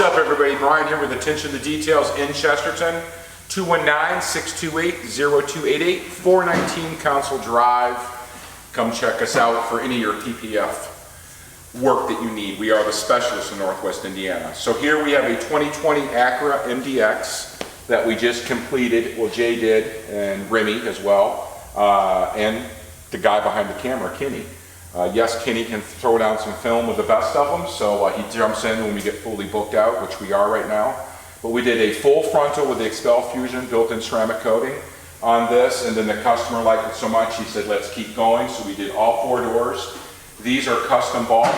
up, everybody? Brian here with Attention to Details in Chesterton. 219-628-0288, 419 Council Drive. Come check us out for any of your PPF work that you need. We are the specialists in Northwest Indiana. So here we have a 2020 Acura MDX that we just completed. Well, Jay did, and Remy as well, and the guy behind the camera, Kenny. Yes, Kenny can throw down some film with the best of them, so he jumps in when we get fully booked out, which we are right now. But we did a full frontal with the XPel Fusion built-in ceramic coating on this, and then the customer liked it so much he said let's keep going, so we did all 4 doors. These are custom balked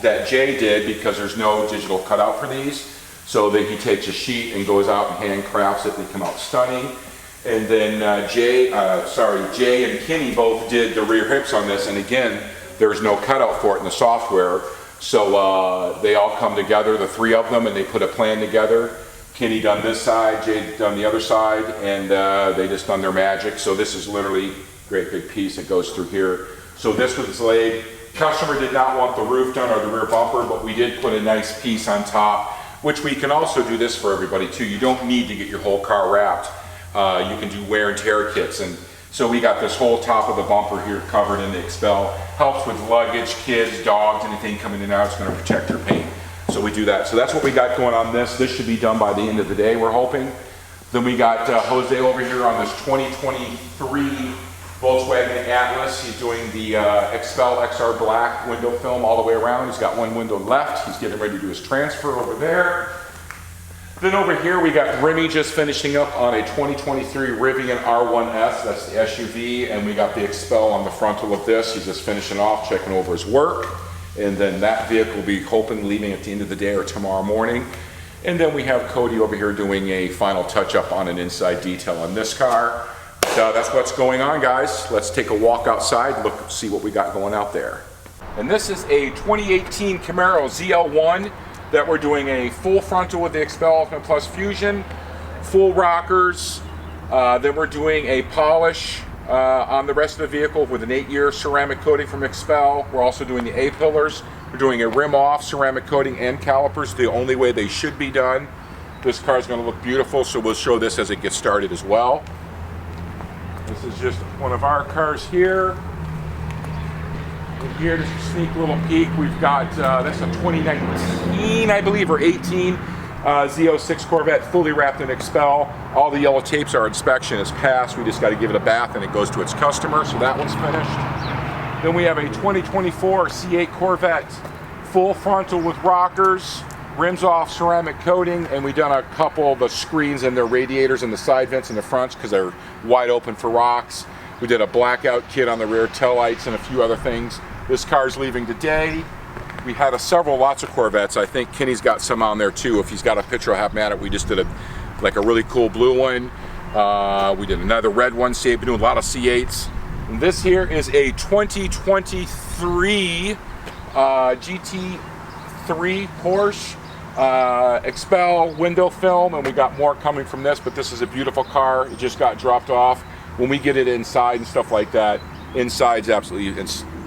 that Jay did because there's no digital cutout for these, so that he takes a sheet and goes out and handcrafts it. They come out stunning. And then Jay and Kenny both did the rear hips on this, and again, there's no cutout for it in the software. So they all come together, the 3 of them, and they put a plan together. Kenny done this side, Jay done the other side, and they just done their magic. So this is literally a great big piece that goes through here. So this was laid. Customer did not want the roof done or the rear bumper, but we did put a nice piece on top, which we can also do this for everybody too. You don't need to get your whole car wrapped. You can do wear and tear kits, and so we got this whole top of the bumper here covered in the XPel. Helps with luggage, kids, dogs, anything coming in and out. It's going to protect your paint. So we do that. So that's what we got going on this. This should be done by the end of the day, we're hoping. Then we got Jose over here on this 2023 Volkswagen Atlas. He's doing the XPel XR Black window film all the way around. He's got 1 window left. He's getting ready to do his transfer over there. Then over here we got Remy just finishing up on a 2023 Rivian R1S, that's the SUV, and we got the XPel on the frontal of this. He's just finishing off, checking over his work, and then that vehicle will be hoping leaving at the end of the day or tomorrow morning. And then we have Cody over here doing a final touch-up on an inside detail on this car. So that's what's going on, guys. Let's take a walk outside, look, see what we got going out there. And this is a 2018 Camaro ZL1 that we're doing a full frontal with the XPel Ultimate Plus Fusion, full rockers. Then we're doing a polish on the rest of the vehicle with an 8-year ceramic coating from XPel. We're also doing the A-pillars. We're doing a rim off ceramic coating and calipers, the only way they should be done. This car is going to look beautiful, so we'll show this as it gets started as well. This is just one of our cars here. Here, just a sneak little peek. We've got, that's a 2019, I believe, or 18 Z06 Corvette, fully wrapped in XPel. All the yellow tapes, our inspection is passed. We just got to give it a bath and it goes to its customer, so that one's finished. Then we have a 2024 C8 Corvette, full frontal with rockers, rims off ceramic coating, and we've done a couple of the screens and their radiators and the side vents in the fronts because they're wide open for rocks. We did a blackout kit on the rear taillights and a few other things. This car's leaving today. We had lots of Corvettes. I think Kenny's got some on there too. If he's got a picture, I'll have him at it. We just did a really cool blue one. We did another red one. Been doing a lot of C8s. And this here is a 2023 GT3 Porsche XPel window film, and we got more coming from this, but this is a beautiful car. It just got dropped off. When we get it inside and stuff like that, inside's absolutely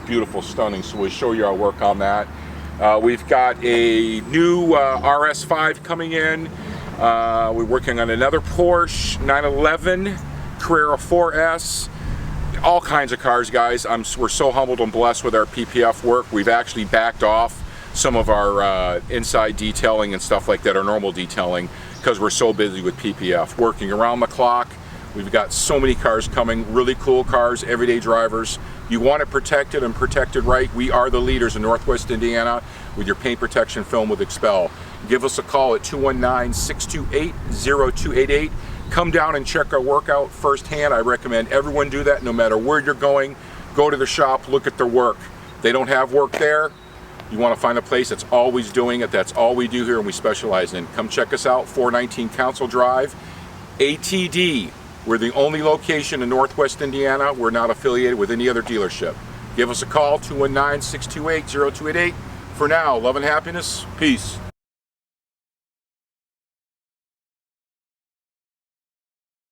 beautiful, stunning, so we'll show you our work on that. We've got a new RS5 coming in. We're working on another Porsche 911 Carrera 4S. All kinds of cars, guys. We're so humbled and blessed with our PPF work. We've actually backed off some of our inside detailing and stuff like that, our normal detailing, because we're so busy with PPF, working around the clock. We've got so many cars coming, really cool cars, everyday drivers. You want it protected and protected right. We are the leaders in Northwest Indiana with your paint protection film with XPel. Give us a call at 219-628-0288. Come down and check our work out firsthand. I recommend everyone do that no matter where you're going. Go to the shop, look at their work. They don't have work there. You want to find a place that's always doing it. That's all we do here and we specialize in. Come check us out, 419 Council Drive. ATD. We're the only location in Northwest Indiana. We're not affiliated with any other dealership. Give us a call, 219-628-0288. For now, love and happiness. Peace.